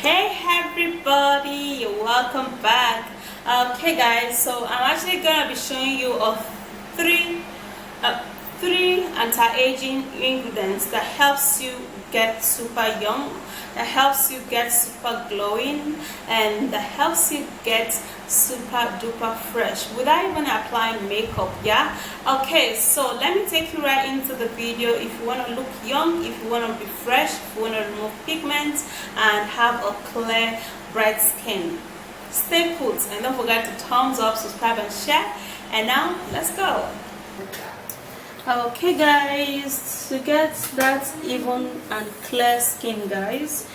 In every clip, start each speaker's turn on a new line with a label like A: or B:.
A: Hey everybody, welcome back. Okay guys, so I'm actually gonna be showing you of three anti-aging ingredients that helps you get super young, that helps you get super glowing, and that helps you get super duper fresh without even applying makeup. Yeah, okay, so let me take you right into the video. If you want to look young, if you want to be fresh, if you want to remove pigments and have a clear bright skin, stay put and don't forget to thumbs up, subscribe and share. And now let's go. Okay guys, to get that even and clear skin, guys,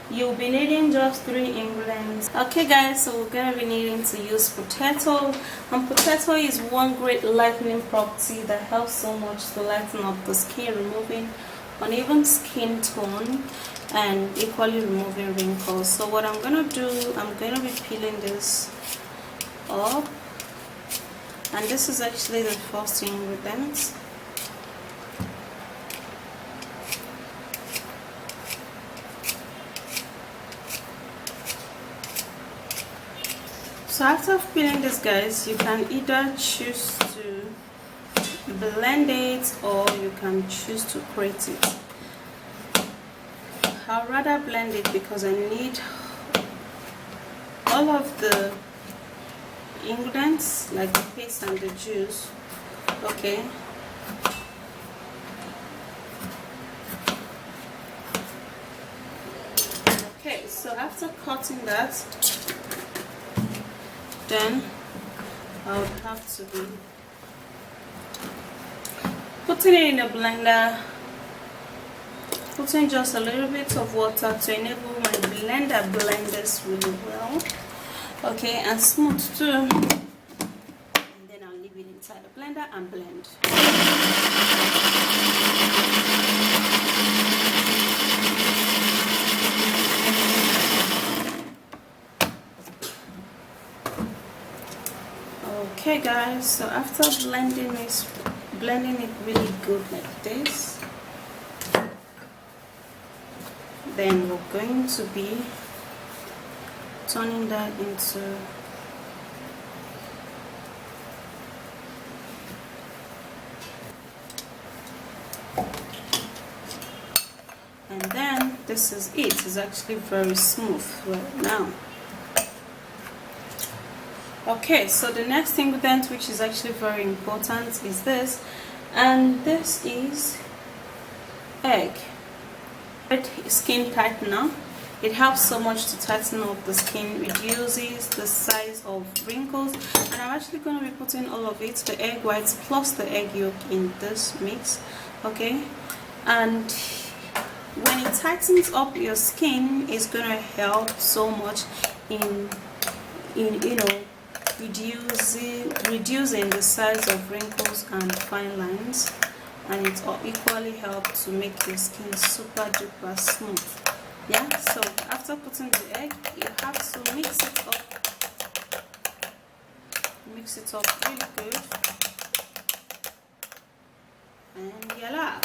A: you'll be needing just 3 ingredients. Okay guys, so we're gonna be needing to use potato, and potato is one great lightening property that helps so much to lighten up the skin, removing uneven skin tone and equally removing wrinkles. So what I'm gonna do, I'm gonna be peeling this up, and this is actually the first ingredient. So after peeling this, guys, you can either choose to blend it or you can choose to grate it. I'll rather blend it because I need all of the ingredients like the paste and the juice. Okay, so after cutting that, then I would have to be putting it in a blender, putting just a little bit of water to enable my blender blend this really well, okay, and smooth too, and then I'll leave it inside the blender and blend. Okay guys, so after blending it really good like this, then we're going to be turning that into and then this is it. It's actually very smooth right now. Okay, so the next ingredient, which is actually very important, is this, and this is egg. Skin tightener. It helps so much to tighten up the skin, reduces the size of wrinkles, and I'm actually going to be putting all of it, the egg whites plus the egg yolk, in this mix. Okay, and when it tightens up your skin, it's going to help so much in reducing the size of wrinkles and fine lines, and it equally helps to make your skin super duper smooth. Yeah, so after putting the egg, you have to mix it up really good, and voila.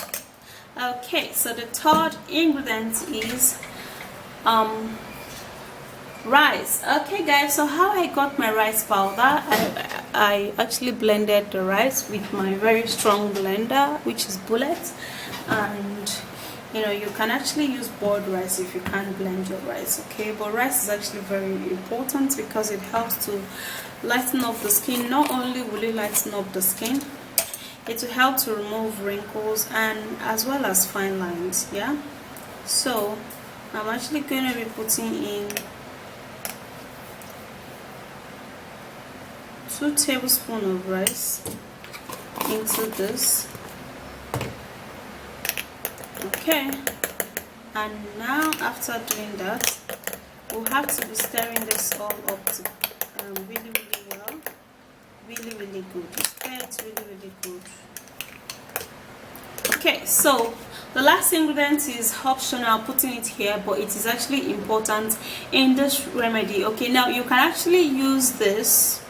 A: Okay, so the third ingredient is rice. Okay guys, so how I got my rice powder, I actually blended the rice with my very strong blender, which is Bullet, and you can actually use boiled rice if you can't blend your rice. Okay, but rice is actually very important because it helps to lighten up the skin. Not only will it lighten up the skin, it will help to remove wrinkles and as well as fine lines. Yeah, so I'm actually going to be putting in 2 tablespoons of rice into this. Okay, and now after doing that, we'll have to be stirring this all up to really well, really good. Stir it really good. Okay, so the last ingredient is optional. I'm putting it here, but it is actually important in this remedy. Okay, now you can actually use this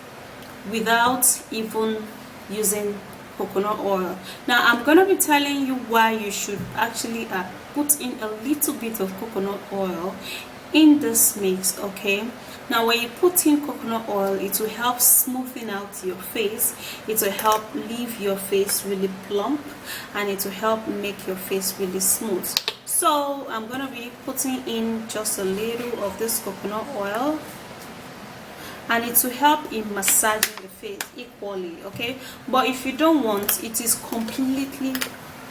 A: without even using coconut oil. Now I'm going to be telling you why you should actually put in a little bit of coconut oil in this mix. Okay, now when you put in coconut oil, it will help smoothing out your face, it will help leave your face really plump, and it will help make your face really smooth. So I'm gonna be putting in just a little of this coconut oil, and it will help in massaging the face equally. Okay, but if you don't want, it is completely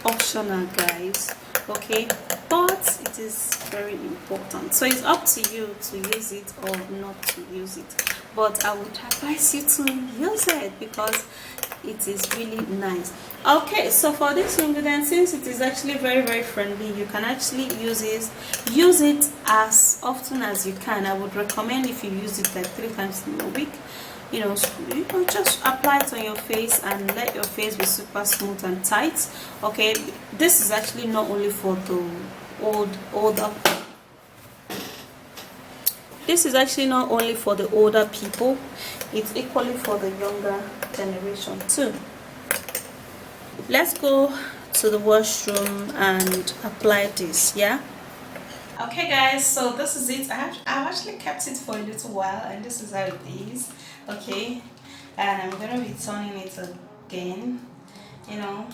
A: optional, guys. Okay, but it is very important, so it's up to you to use it or not to use it, but I would advise you to use it because it is really nice. Okay, so for this ingredient, since it is actually very friendly, you can actually use it as often as you can. I would recommend if you use it like 3 times in a week. You know, just apply it on your face and let your face be super smooth and tight. Okay, this is actually not only for the older, this is actually not only for the older people, it's equally for the younger generation too. Let's go to the washroom and apply this. Yeah, okay guys, so this is it. I've actually kept it for a little while, and this is how it is. Okay, and I'm gonna be turning it again, you know,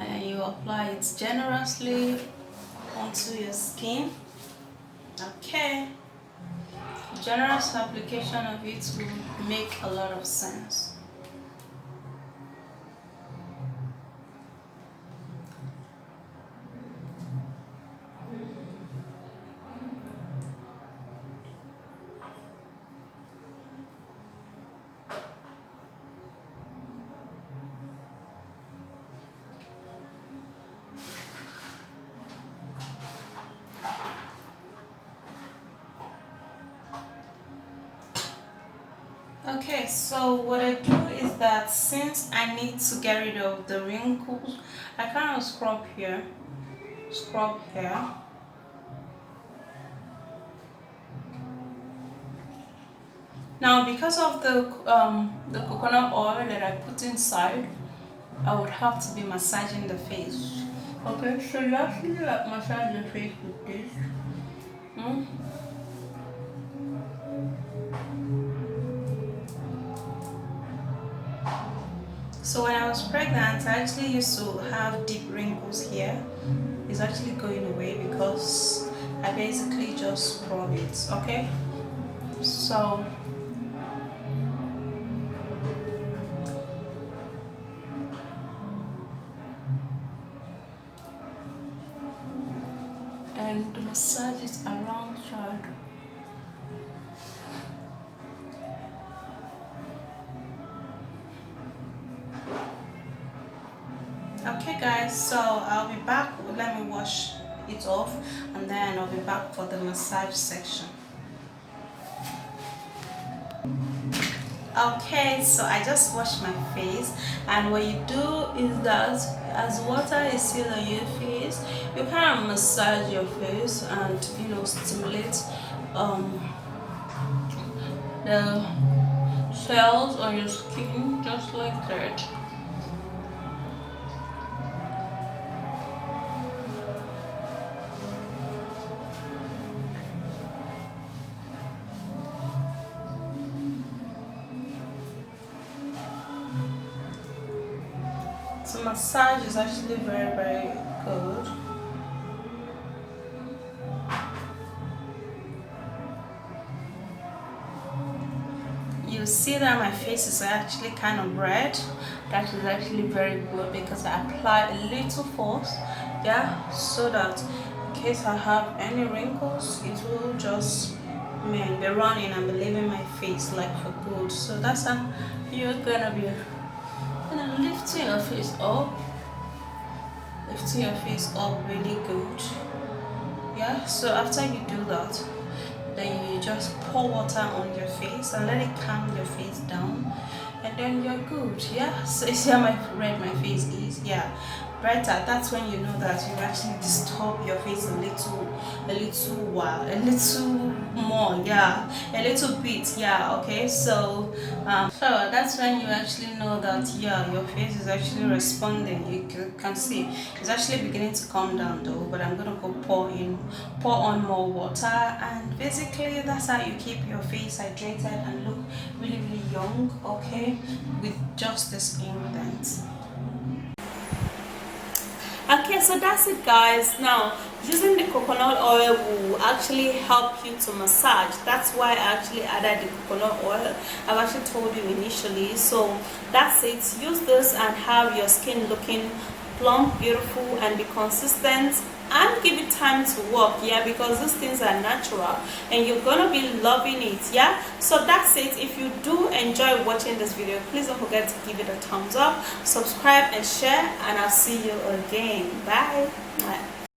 A: and you apply it generously onto your skin. Okay, generous application of it will make a lot of sense. Okay, so what I do is that since I need to get rid of the wrinkles, I kind of scrub here. Now, because of the coconut oil that I put inside, I would have to be massaging the face. Okay, so you actually like massage the face with this. So when I was pregnant, I actually used to have deep wrinkles here. It's actually going away because I basically just scrub it. Okay, so and massage it around side. Okay guys, so I'll be back. Let me wash it off, and then I'll be back for the massage section. Okay, so I just washed my face, and what you do is that as water is still on your face, you kind of massage your face and, you know, stimulate the cells on your skin just like that. So massage is actually very good. You see that my face is actually kind of red. That is actually very good because I apply a little force, yeah, so that in case I have any wrinkles, it will just be running and be leaving my face like for good. So that's how you're gonna be lifting your face up, really good. Yeah, so after you do that, then you just pour water on your face and let it calm your face down, and then you're good. Yeah, so you see how red my face is. Yeah, better, that's when you know that you actually disturb your face a little while, a little more, yeah, a little bit, yeah. Okay, so so that's when you actually know that, yeah, your face is actually responding. You can see it's actually beginning to calm down though, but I'm gonna go pour on more water, and basically that's how you keep your face hydrated and look really young, okay, with just this ingredient. Okay, so that's it, guys. Now, using the coconut oil will actually help you to massage. That's why I actually added the coconut oil. I've actually told you initially. So that's it. Use this and have your skin looking plump, beautiful, and be consistent, and give it time to work, yeah, because these things are natural and you're gonna be loving it, yeah. So that's it. If you do enjoy watching this video, please don't forget to give it a thumbs up, subscribe and share, and I'll see you again. Bye.